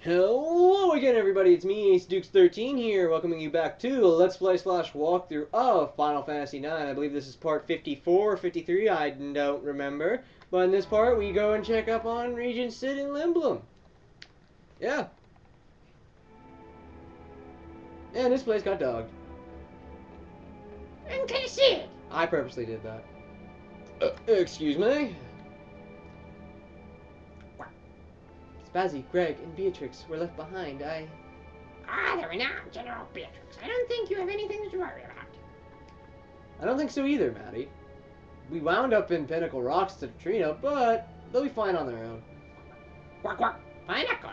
Hello again, everybody. It's me, AceofDukesXIII here, welcoming you back to a Let's Play / walkthrough of Final Fantasy IX. I believe this is part 54 or 53, I don't remember. But in this part, we go and check up on Regent Cid and Lindblum. Yeah. And this place got dogged. And can you see it? I purposely did that. Excuse me? Spazzy, Greg, and Beatrix were left behind. The renowned General Beatrix. I don't think you have anything to worry about. I don't think so either, Maddie. We wound up in Pinnacle Rocks to Trina, but they'll be fine on their own. Quack, quack. Pinnacle?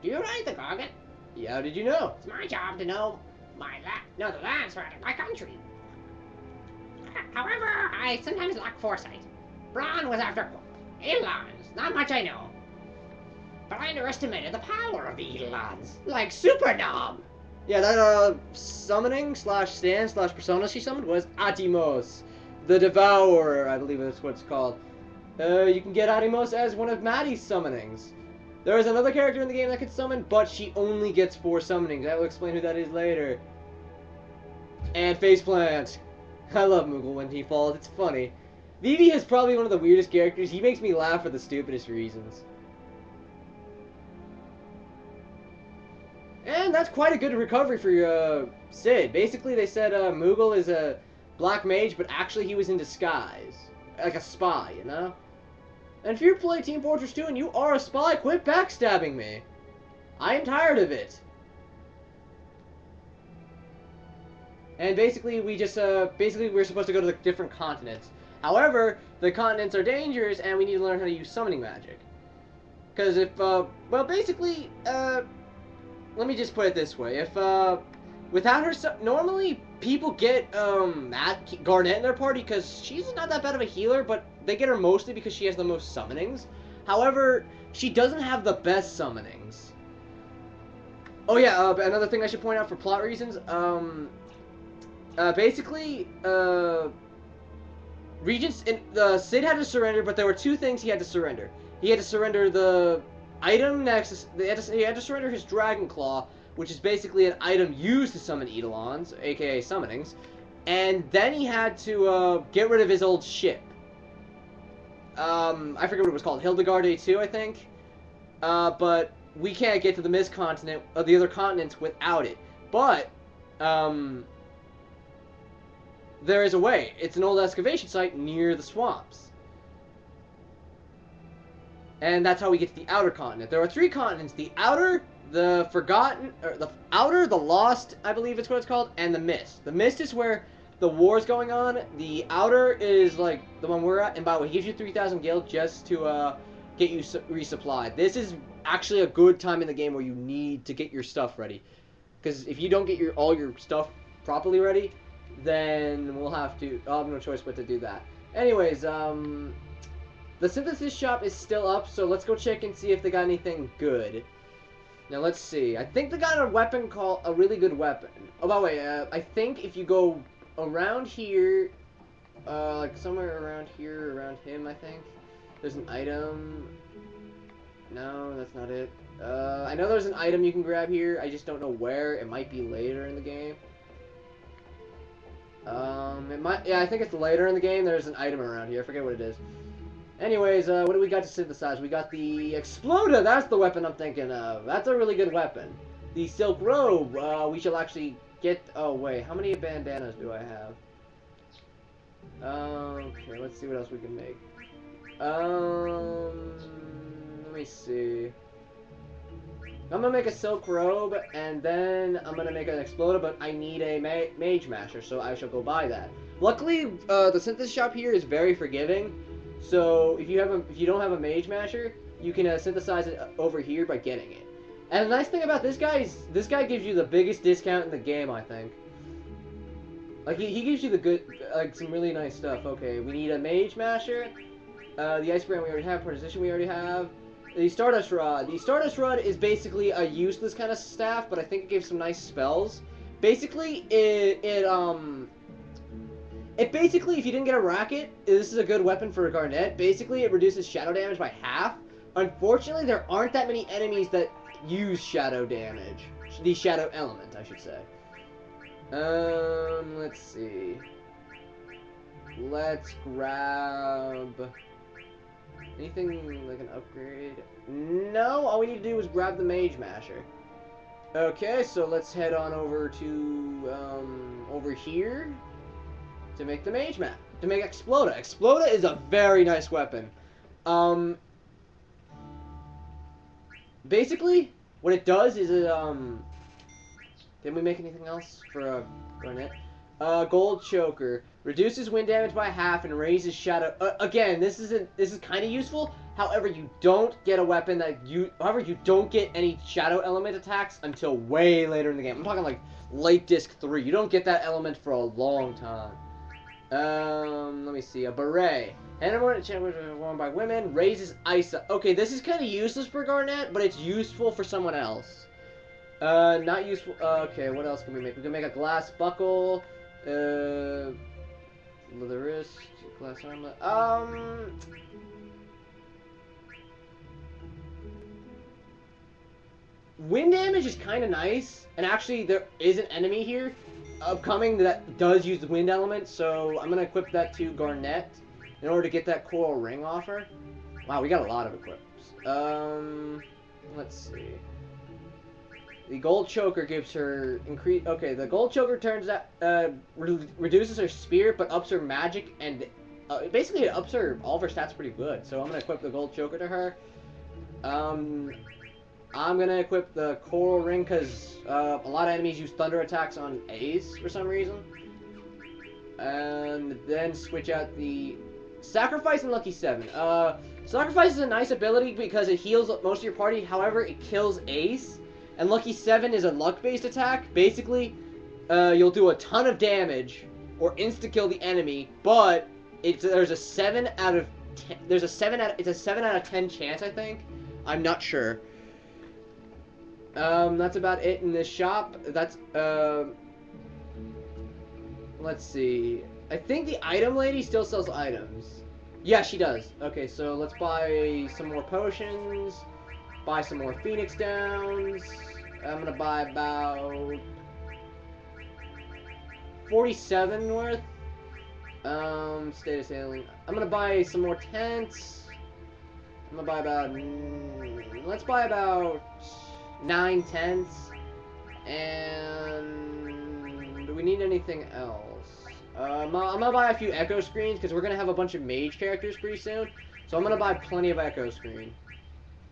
Do you ride the Gargant? Yeah, how did you know? It's my job to know the lands for my country. However, I sometimes lack foresight. Braun was after Eidolons. Not much I know. But I underestimated the power of the Eidolons. Like Super Nom. Yeah, that summoning / stand / persona she summoned was Atimos, the Devourer, I believe that's what it's called. You can get Atimos as one of Maddie's summonings. There is another character in the game that can summon, but she only gets 4 summonings. I will explain who that is later. And Faceplant. I love Moogle when he falls, it's funny. Vivi is probably one of the weirdest characters. He makes me laugh for the stupidest reasons. And that's quite a good recovery for Cid. Basically, they said Moogle is a black mage, but actually he was in disguise. Like a spy, you know? And if you play Team Fortress 2 and you are a spy, quit backstabbing me. I am tired of it. And basically, we're supposed to go to the different continents. However, the continents are dangerous, and we need to learn how to use summoning magic. Because if, well, basically, let me just put it this way. If, without her, normally people get, Garnet in their party because she's not that bad of a healer, but they get her mostly because she has the most summonings. However, she doesn't have the best summonings. Oh yeah, another thing I should point out for plot reasons, basically, Regents, Cid had to surrender, but there were 2 things he had to surrender. He had to surrender the item Nexus. He had to surrender his Dragon Claw, which is basically an item used to summon Eidolons, aka summonings, and then he had to get rid of his old ship. I forget what it was called, Hildegard A2, I think. But we can't get to the Mist Continent, the other continents, without it. But there is a way. It's an old excavation site near the swamps. And that's how we get to the outer continent. There are 3 continents: the outer, the forgotten, or the outer, the lost, I believe it's what it's called, and the mist. The mist is where the war is going on. The outer is like the one we're at, and by the way, it gives you 3,000 gil just to get you resupplied. This is actually a good time in the game where you need to get your stuff ready. Because if you don't get all your stuff properly ready, then I'll have no choice but to do that. Anyways, the synthesis shop is still up, so let's go check and see if they got anything good. Now let's see. I think they got a really good weapon. Oh, by the way, I think if you go around here, like somewhere around here, around him, I think there's an item. No, that's not it. I know there's an item you can grab here. I just don't know where. It might be later in the game. Yeah, I think it's later in the game. There's an item around here. I forget what it is. Anyways, what do we got to synthesize? We got the Exploder. That's the weapon I'm thinking of. That's a really good weapon. The Silk Robe. We shall actually get... Oh, wait. How many bandanas do I have? Okay, let's see what else we can make. Let me see. I'm gonna make a Silk Robe, and then I'm gonna make an Exploder, but I need a Mage Masher, so I shall go buy that. Luckily, the synthesis shop here is very forgiving. So if you don't have a Mage Masher, you can synthesize it over here by getting it. And the nice thing about this guy is this guy gives you the biggest discount in the game, I think. Like he gives you the good, like some really nice stuff. Okay, we need a Mage Masher. The Ice Brand we already have. Precision we already have. The Stardust Rod. The Stardust Rod is basically a useless kind of staff, but I think it gives some nice spells. Basically, basically, if you didn't get a racket, this is a good weapon for a Garnet. Basically, it reduces shadow damage by half. Unfortunately, there aren't that many enemies that use shadow damage. The shadow element, I should say. Let's see. Let's grab anything like an upgrade. No, all we need to do is grab the Mage Masher. Okay, so let's head on over to over here to make the Mage Map. To make Exploda. Exploda is a very nice weapon. Basically, what it does is it didn't we make anything else for a Garnet? Gold Choker reduces wind damage by half and raises shadow. Again, this is kind of useful. However, you don't get a weapon that however, you don't get any shadow element attacks until way later in the game. I'm talking like late disc 3. You don't get that element for a long time. Let me see. A beret. Animal worn by women raises ice. Okay, this is kind of useless for Garnet, but it's useful for someone else. Not useful. Okay, what else can we make? We can make a glass buckle. Leather wrist, glass armlet. Wind damage is kind of nice, and actually there is an enemy here upcoming that does use the wind element, so I'm gonna equip that to Garnet in order to get that coral ring off her. Wow, we got a lot of equips. Let's see. The gold choker gives her increase. Okay, the gold choker turns out reduces her spirit, but ups her magic, and basically it ups her all of her stats pretty good. So I'm gonna equip the gold choker to her. I'm gonna equip the coral ring because a lot of enemies use thunder attacks on A's for some reason, and then switch out the sacrifice and lucky 7. Sacrifice is a nice ability because it heals most of your party. However, it kills Ace. And Lucky 7 is a luck-based attack. Basically, you'll do a ton of damage or insta-kill the enemy, but there's a 7 out of 10. It's a 7 out of 10 chance, I think. I'm not sure. That's about it in this shop. That's let's see. I think the item lady still sells items. Yeah, she does. Okay, so let's buy some more potions. Buy some more Phoenix Downs. I'm gonna buy about 47 worth. Status sailing. I'm gonna buy some more tents. I'm gonna buy about. Let's buy about 9 tents. And do we need anything else? I'm gonna buy a few echo screens because we're gonna have a bunch of mage characters pretty soon. So I'm gonna buy plenty of echo screen.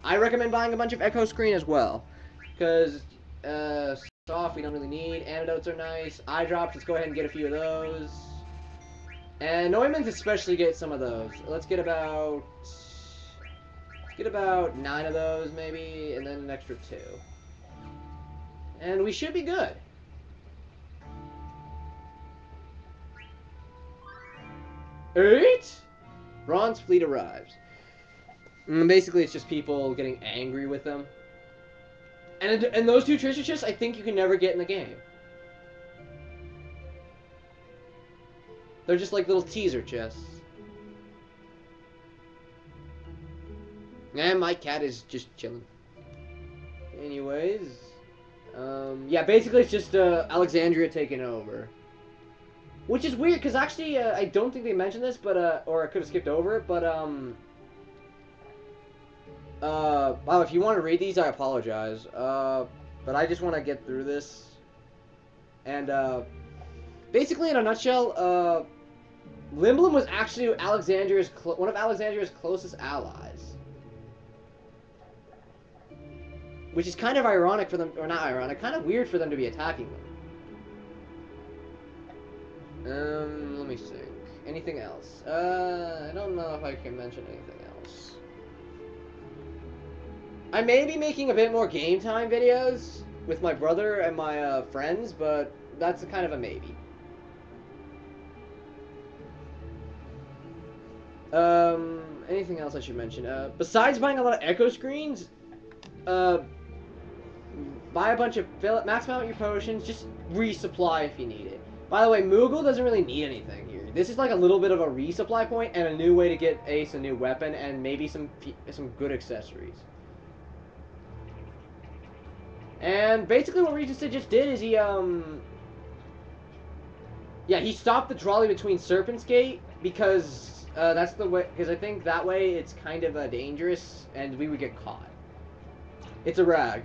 I recommend buying a bunch of echo screen as well, because soft we don't really need. Antidotes are nice. Eye drops, let's go ahead and get a few of those. And Neumann's especially get some of those. Let's get about 9 of those maybe, and then an extra 2. And we should be good. Eight? Bronze fleet arrives. Basically, it's just people getting angry with them. And those 2 treasure chests, I think you can never get in the game. They're just like little teaser chests. And my cat is just chilling. Anyways, yeah, basically it's just Alexandria taking over. Which is weird, because actually, I don't think they mentioned this, but, or I could have skipped over it, but, wow, if you want to read these, I apologize. But I just want to get through this. And, basically, in a nutshell, Lindblum was actually one of Alexandria's closest allies. Which is kind of ironic for them, or not ironic, kind of weird for them to be attacking them. Let me think. Anything else? I don't know if I can mention anything else. I may be making a bit more game time videos with my brother and my friends, but that's kind of a maybe. Anything else I should mention? Besides buying a lot of echo screens, buy a bunch of max out your potions, just resupply if you need it. By the way, Moogle doesn't really need anything here. This is like a little bit of a resupply point and a new way to get Ace a new weapon and maybe some good accessories. And basically what Regent Sid just did is he, yeah, he stopped the trolley between Serpent's Gate because that's the way, because I think that way it's kind of dangerous and we would get caught. It's a rag.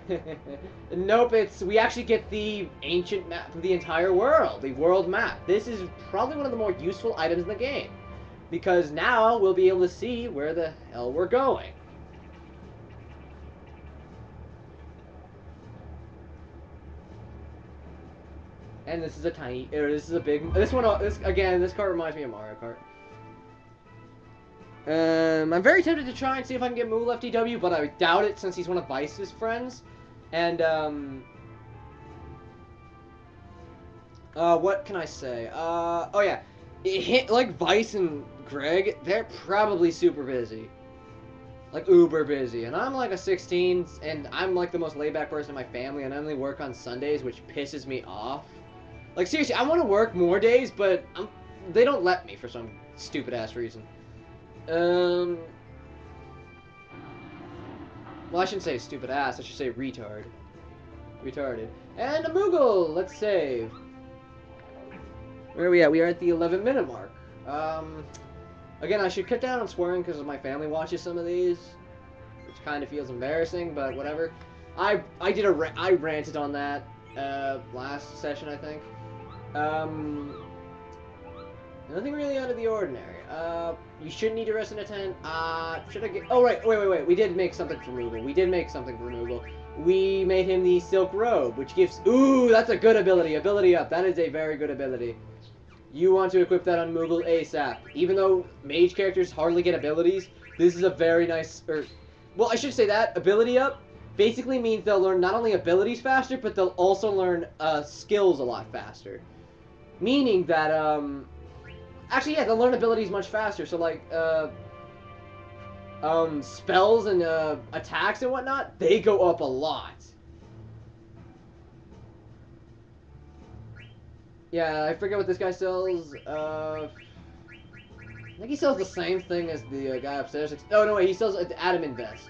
Nope, we actually get the ancient map of the entire world, the world map. This is probably one of the more useful items in the game, because now we'll be able to see where the hell we're going. And this is a tiny, this is a big, this car reminds me of Mario Kart. I'm very tempted to try and see if I can get Moogle FTW, but I doubt it since he's one of Vice's friends. And, what can I say? Oh yeah. Like Vice and Greg, they're probably super busy. Like, uber busy. And I'm like a 16, and I'm like the most laid-back person in my family, and I only work on Sundays, which pisses me off. Like, seriously, I want to work more days, but they don't let me for some stupid-ass reason. Well, I shouldn't say stupid ass, I should say retard. Retarded. And a Moogle! Let's save. Where are we at? We are at the 11-minute mark. Again, I should cut down on swearing because my family watches some of these, which kind of feels embarrassing, but whatever. I ranted on that, last session, I think. Nothing really out of the ordinary. You shouldn't need to rest in a tent. Should I get... Oh, right. Wait. We did make something for Moogle. We made him the Silk Robe, which gives... Ooh, that's a good ability. Ability up. That is a very good ability. You want to equip that on Moogle ASAP. Even though mage characters hardly get abilities, this is a very nice... well, I should say that. Ability up basically means they'll learn not only abilities faster, but they'll also learn skills a lot faster. Meaning that, actually, yeah, they'll learn abilities much faster. So, like, spells and attacks and whatnot, they go up a lot. Yeah, I forget what this guy sells. I think he sells the same thing as the guy upstairs. Oh, no, wait, he sells Adam Invest.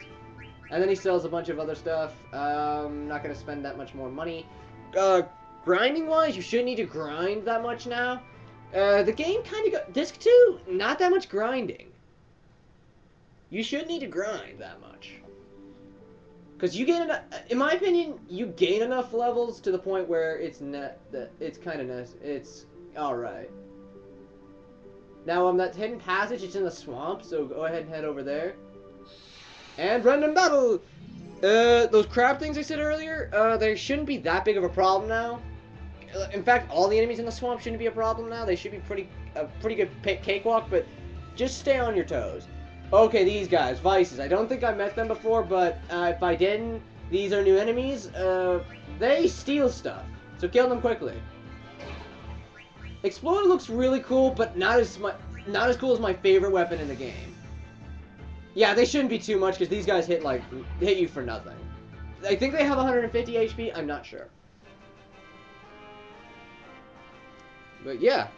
And then he sells a bunch of other stuff. Not going to spend that much more money. Grinding-wise, you shouldn't need to grind that much now. The game kind of got... Disc 2, not that much grinding. You shouldn't need to grind that much. Because you gain enough... In my opinion, you gain enough levels to the point where it's kind of nice. It's alright. Now, that hidden passage, it's in the swamp, so go ahead and head over there. And random battle! Those crab things I said earlier, they shouldn't be that big of a problem now. In fact, all the enemies in the swamp shouldn't be a problem now. They should be a pretty good cakewalk, but just stay on your toes. Okay, these guys, Vices. I don't think I met them before, but if I didn't, these are new enemies. They steal stuff, so kill them quickly. Exploder looks really cool, but not as cool as my favorite weapon in the game. Yeah, they shouldn't be too much because these guys hit you for nothing. I think they have 150 HP. I'm not sure. But yeah,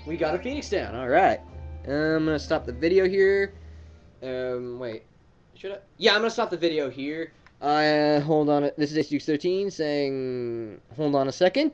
we got a Phoenix down. All right, I'm gonna stop the video here. Wait, should I? Yeah, I'm gonna stop the video here. Hold on. This is AceofDukesXIII saying, hold on a second.